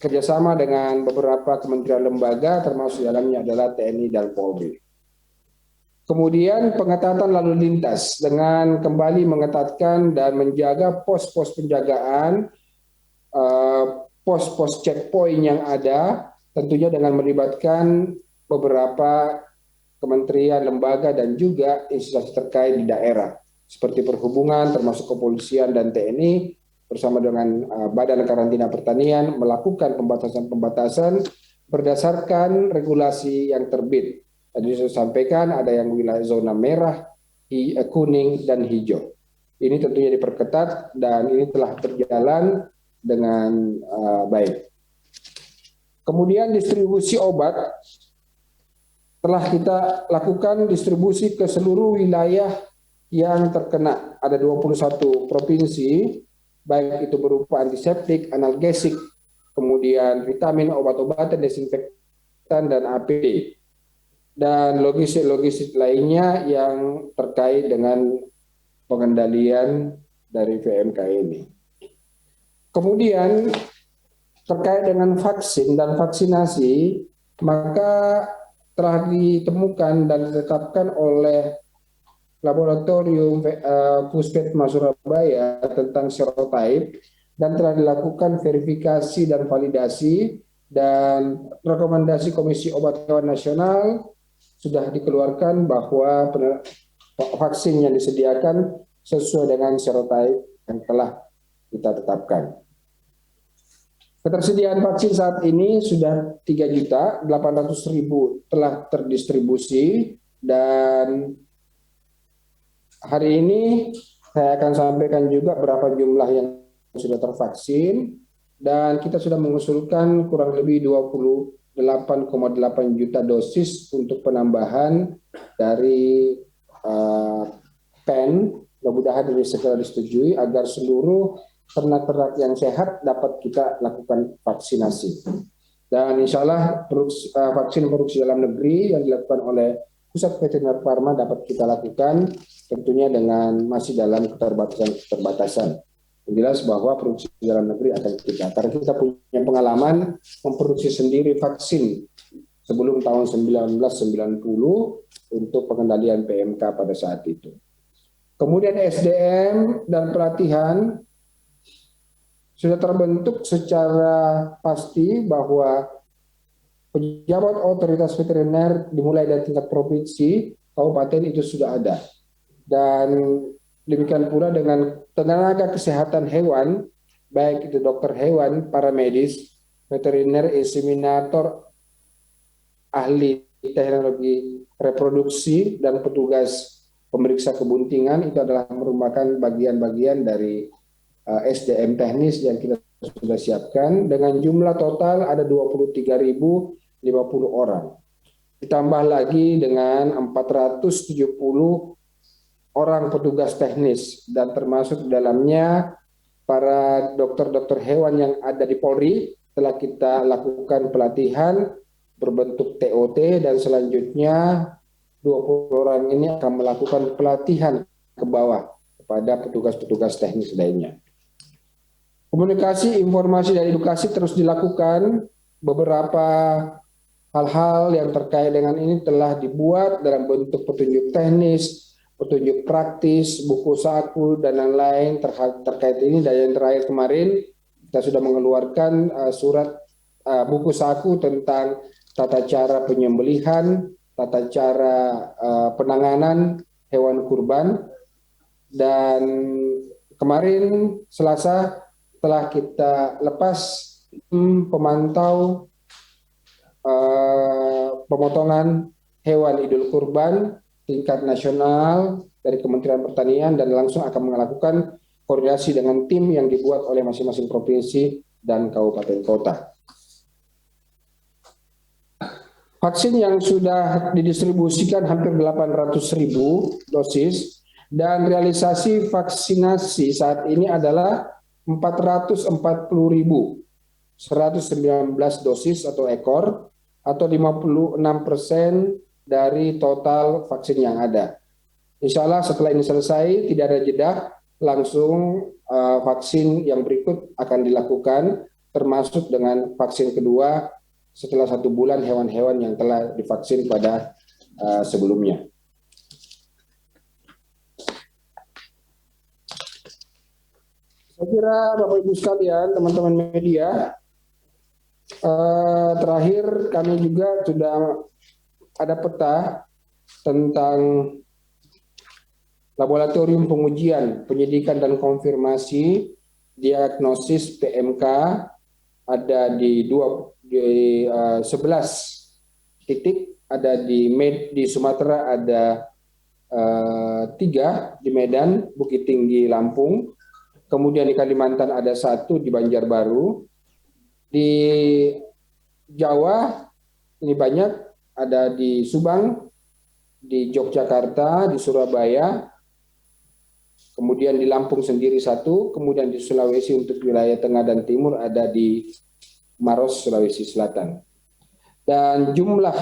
kerjasama dengan beberapa kementerian lembaga, termasuk dalamnya adalah TNI dan Polri. Kemudian pengetatan lalu lintas dengan kembali mengetatkan dan menjaga pos-pos penjagaan, pos-pos checkpoint yang ada, tentunya dengan melibatkan beberapa kementerian, lembaga, dan juga instansi terkait di daerah, seperti perhubungan, termasuk kepolisian dan TNI, bersama dengan Badan Karantina Pertanian, melakukan pembatasan-pembatasan berdasarkan regulasi yang terbit. Tadi saya sampaikan ada yang wilayah zona merah, kuning, dan hijau. Ini tentunya diperketat dan ini telah berjalan dengan baik. Kemudian distribusi obat telah kita lakukan distribusi ke seluruh wilayah yang terkena. Ada 21 provinsi, baik itu berupa antiseptik, analgesik, kemudian vitamin, obat-obatan, desinfektan, dan APD. Dan logistik lainnya yang terkait dengan pengendalian dari PMK ini. Kemudian terkait dengan vaksin dan vaksinasi, maka telah ditemukan dan ditetapkan oleh Laboratorium Puskesmas Surabaya tentang serotype dan telah dilakukan verifikasi dan validasi, dan rekomendasi Komisi Obat Hewan Nasional sudah dikeluarkan bahwa vaksin yang disediakan sesuai dengan serotype yang telah kita tetapkan. Ketersediaan vaksin saat ini sudah 3.800.000 telah terdistribusi, dan hari ini saya akan sampaikan juga berapa jumlah yang sudah tervaksin, dan kita sudah mengusulkan kurang lebih 28,8 juta dosis untuk penambahan dari PEN. Mudah-mudahan ini segera disetujui agar seluruh ternak-ternak yang sehat dapat kita lakukan vaksinasi. Dan insya Allah vaksin produksi dalam negeri yang dilakukan oleh Pusat Veteriner Farma dapat kita lakukan tentunya dengan masih dalam keterbatasan. Yang jelas bahwa produksi dalam negeri akan kita, karena kita punya pengalaman memproduksi sendiri vaksin sebelum tahun 1990 untuk pengendalian PMK pada saat itu. Kemudian SDM dan pelatihan sudah terbentuk secara pasti bahwa pejabat otoritas veteriner dimulai dari tingkat provinsi, kabupaten itu sudah ada. Dan demikian pula dengan tenaga kesehatan hewan, baik itu dokter hewan, para medis, veteriner, inseminator, ahli teknologi reproduksi, dan petugas pemeriksa kebuntingan, itu adalah merupakan bagian-bagian dari SDM teknis yang kita sudah siapkan, dengan jumlah total ada 23.050 orang. Ditambah lagi dengan 470 orang petugas teknis, dan termasuk di dalamnya para dokter-dokter hewan yang ada di Polri telah kita lakukan pelatihan berbentuk TOT, dan selanjutnya 20 orang ini akan melakukan pelatihan ke bawah kepada petugas-petugas teknis lainnya. Komunikasi, informasi, dan edukasi terus dilakukan. Beberapa hal-hal yang terkait dengan ini telah dibuat dalam bentuk petunjuk teknis, petunjuk praktis, buku saku, dan lain-lain terkait ini. Dan yang terakhir kemarin kita sudah mengeluarkan surat buku saku tentang tata cara penyembelihan, tata cara penanganan hewan kurban, dan kemarin Selasa telah kita lepas pemantau pemotongan hewan Idul Kurban tingkat nasional dari Kementerian Pertanian, dan langsung akan melakukan koordinasi dengan tim yang dibuat oleh masing-masing provinsi dan kabupaten kota. Vaksin yang sudah didistribusikan hampir 800.000 dosis, dan realisasi vaksinasi saat ini adalah 440.119 dosis atau ekor, atau 56% dari total vaksin yang ada. Insya Allah setelah ini selesai, tidak ada jeda, langsung vaksin yang berikut akan dilakukan, termasuk dengan vaksin kedua setelah 1 bulan hewan-hewan yang telah divaksin pada sebelumnya. Saya kira Bapak Ibu sekalian, teman-teman media, terakhir kami juga sudah ada peta tentang laboratorium pengujian, penyidikan, dan konfirmasi diagnosis PMK ada di 11 titik, ada di Sumatera ada 3, di Medan, Bukit Tinggi, Lampung. Kemudian di Kalimantan ada 1 di Banjarbaru. Di Jawa ini banyak, ada di Subang, di Yogyakarta, di Surabaya, kemudian di Lampung sendiri 1, kemudian di Sulawesi untuk wilayah tengah dan timur ada di Maros, Sulawesi Selatan. Dan jumlah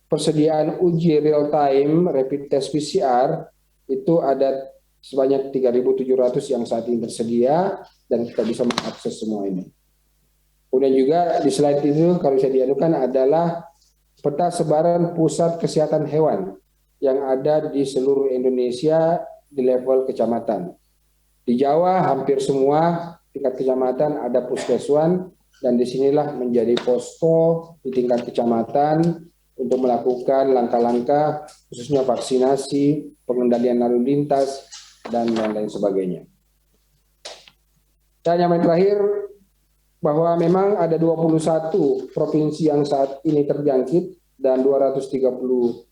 persediaan uji real time rapid test PCR itu ada sebanyak 3.700 yang saat ini tersedia, dan kita bisa mengakses semua ini. Kemudian juga di slide itu kalau saya dianukan adalah peta sebaran pusat kesehatan hewan yang ada di seluruh Indonesia di level kecamatan. Di Jawa hampir semua tingkat kecamatan ada puskeswan, dan disinilah menjadi posko di tingkat kecamatan untuk melakukan langkah-langkah khususnya vaksinasi, pengendalian lalu lintas, dan lain-lain sebagainya. Dan yang terakhir, bahwa memang ada 21 provinsi yang saat ini terjangkit dan 232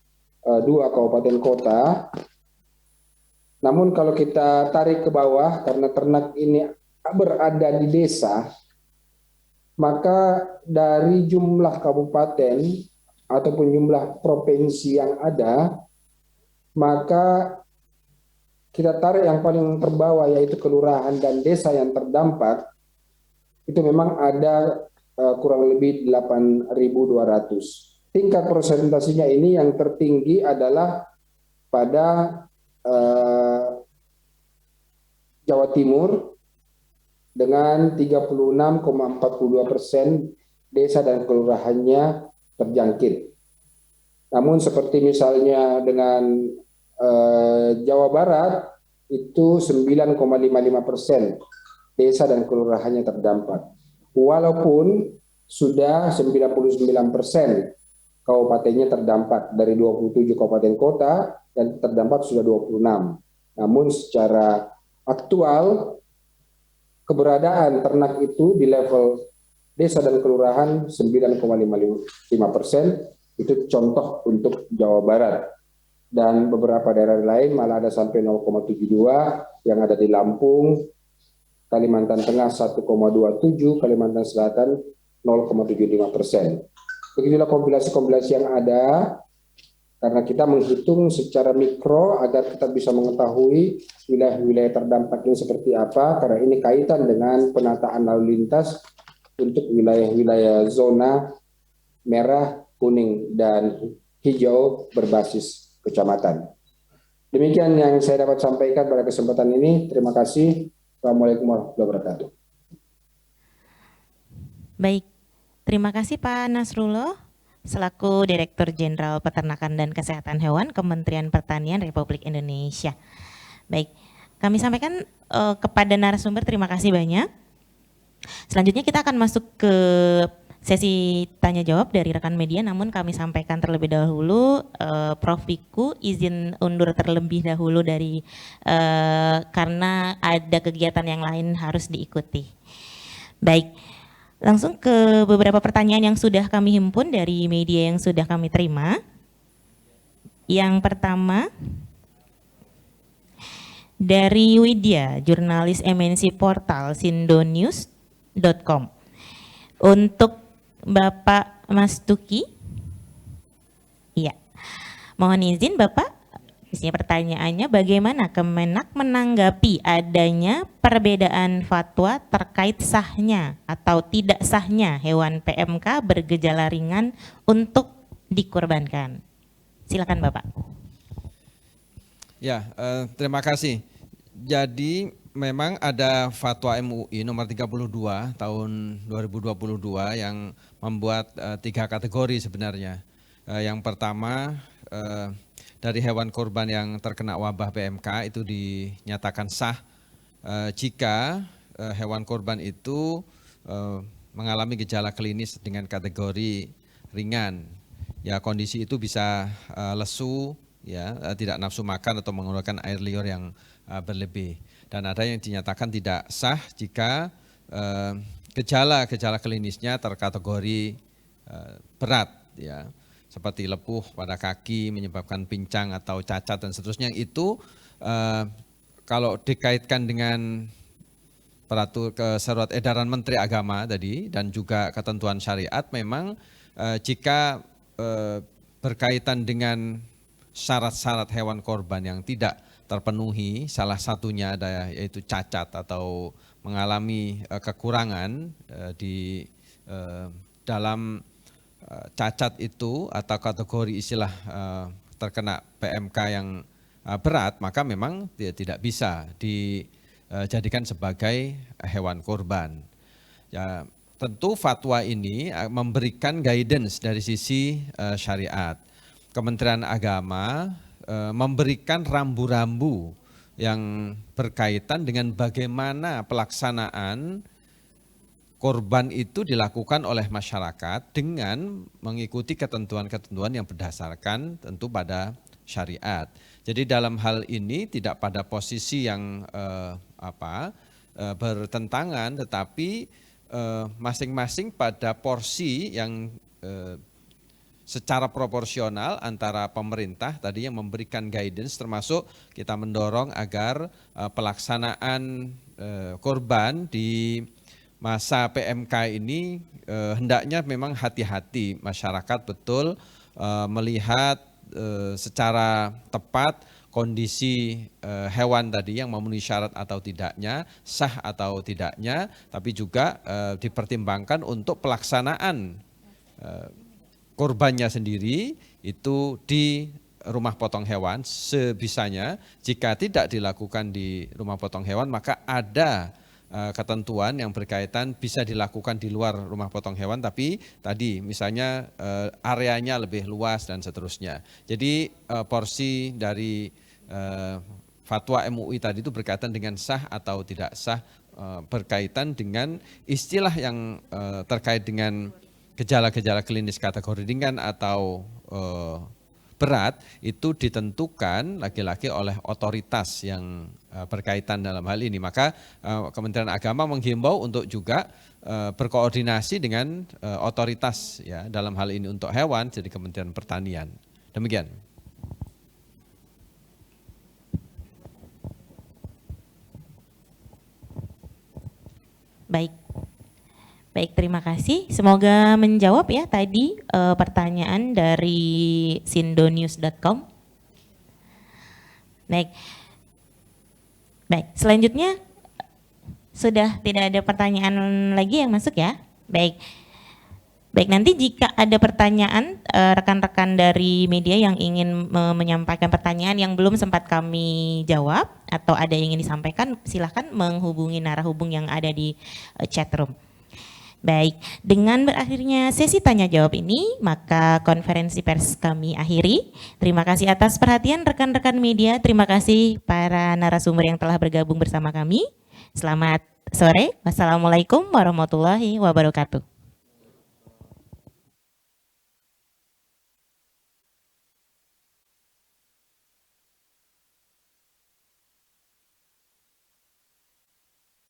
kabupaten kota. Namun kalau kita tarik ke bawah, karena ternak ini berada di desa, maka dari jumlah kabupaten ataupun jumlah provinsi yang ada, maka kita tarik yang paling terbawah yaitu kelurahan dan desa yang terdampak, itu memang ada kurang lebih 8.200. Tingkat persentasinya ini yang tertinggi adalah pada Jawa Timur dengan 36,42% desa dan kelurahannya terjangkit. Namun seperti misalnya dengan Jawa Barat itu 9,55% desa dan kelurahannya terdampak. Walaupun sudah 99% kabupatennya terdampak dari 27 kabupaten kota dan terdampak sudah 26. Namun secara aktual keberadaan ternak itu di level desa dan kelurahan 9,55%, itu contoh untuk Jawa Barat. Dan beberapa daerah lain malah ada sampai 0,72, yang ada di Lampung, Kalimantan Tengah 1,27, Kalimantan Selatan 0,75%. Begitulah kompilasi-kompilasi yang ada, karena kita menghitung secara mikro agar kita bisa mengetahui wilayah-wilayah terdampak ini seperti apa, karena ini kaitan dengan penataan lalu lintas untuk wilayah-wilayah zona merah, kuning, dan hijau berbasis kecamatan. Demikian yang saya dapat sampaikan pada kesempatan ini. Terima kasih. Assalamualaikum warahmatullahi wabarakatuh. Baik, terima kasih Pak Nasrullah selaku Direktur Jenderal Peternakan dan Kesehatan Hewan Kementerian Pertanian Republik Indonesia. Baik, kami sampaikan kepada narasumber terima kasih banyak. Selanjutnya kita akan masuk ke sesi tanya jawab dari rekan media, namun kami sampaikan terlebih dahulu Prof. Wiku izin undur terlebih dahulu dari karena ada kegiatan yang lain harus diikuti. Baik, langsung ke beberapa pertanyaan yang sudah kami himpun dari media yang sudah kami terima. Yang pertama dari Widya, jurnalis MNC Portal sindonews.com. Untuk Bapak Mas Tuki, iya, mohon izin Bapak, isinya pertanyaannya bagaimana Kemenak menanggapi adanya perbedaan fatwa terkait sahnya atau tidak sahnya hewan PMK bergejala ringan untuk dikurbankan. Silakan Bapak. Ya, terima kasih. Jadi memang ada fatwa MUI nomor 32 tahun 2022 yang membuat 3 kategori sebenarnya. Yang pertama, dari hewan kurban yang terkena wabah PMK itu dinyatakan sah jika hewan kurban itu mengalami gejala klinis dengan kategori ringan. Ya, kondisi itu bisa lesu, ya, tidak nafsu makan atau mengeluarkan air liur yang berlebih. Dan ada yang dinyatakan tidak sah jika gejala-gejala klinisnya terkategori berat, ya, seperti lepuh pada kaki menyebabkan pincang atau cacat dan seterusnya. Itu kalau dikaitkan dengan surat edaran Menteri Agama tadi dan juga ketentuan syariat, memang jika berkaitan dengan syarat-syarat hewan korban yang tidak terpenuhi, salah satunya ada yaitu cacat atau mengalami kekurangan di dalam cacat itu atau kategori istilah terkena PMK yang berat, maka memang tidak bisa dijadikan sebagai hewan korban. Ya, tentu fatwa ini memberikan guidance dari sisi syariat. Kementerian Agama memberikan rambu-rambu yang berkaitan dengan bagaimana pelaksanaan korban itu dilakukan oleh masyarakat dengan mengikuti ketentuan-ketentuan yang berdasarkan tentu pada syariat. Jadi dalam hal ini tidak pada posisi yang bertentangan, tetapi masing-masing pada porsi yang secara proporsional antara pemerintah tadi yang memberikan guidance, termasuk kita mendorong agar pelaksanaan korban di masa PMK ini hendaknya memang hati-hati, masyarakat betul melihat secara tepat kondisi hewan tadi yang memenuhi syarat atau tidaknya, sah atau tidaknya, tapi juga dipertimbangkan untuk pelaksanaan korbannya sendiri itu di rumah potong hewan sebisanya. Jika tidak dilakukan di rumah potong hewan, maka ada ketentuan yang berkaitan bisa dilakukan di luar rumah potong hewan, tapi tadi misalnya areanya lebih luas dan seterusnya. Jadi porsi dari fatwa MUI tadi itu berkaitan dengan sah atau tidak sah, berkaitan dengan istilah yang terkait dengan gejala-gejala klinis kategori ringan atau berat itu ditentukan lagi-lagi oleh otoritas yang berkaitan dalam hal ini. Maka Kementerian Agama menghimbau untuk juga berkoordinasi dengan otoritas ya dalam hal ini untuk hewan, jadi Kementerian Pertanian. Demikian. Baik. Baik, terima kasih. Semoga menjawab ya tadi pertanyaan dari sindonews.com. Baik. Baik, selanjutnya sudah tidak ada pertanyaan lagi yang masuk ya. Baik. Baik, nanti jika ada pertanyaan rekan-rekan dari media yang ingin menyampaikan pertanyaan yang belum sempat kami jawab atau ada yang ingin disampaikan, silahkan menghubungi narahubung yang ada di chat room. Baik, dengan berakhirnya sesi tanya jawab ini, maka konferensi pers kami akhiri. Terima kasih atas perhatian rekan-rekan media, terima kasih para narasumber yang telah bergabung bersama kami. Selamat sore, wassalamualaikum warahmatullahi wabarakatuh.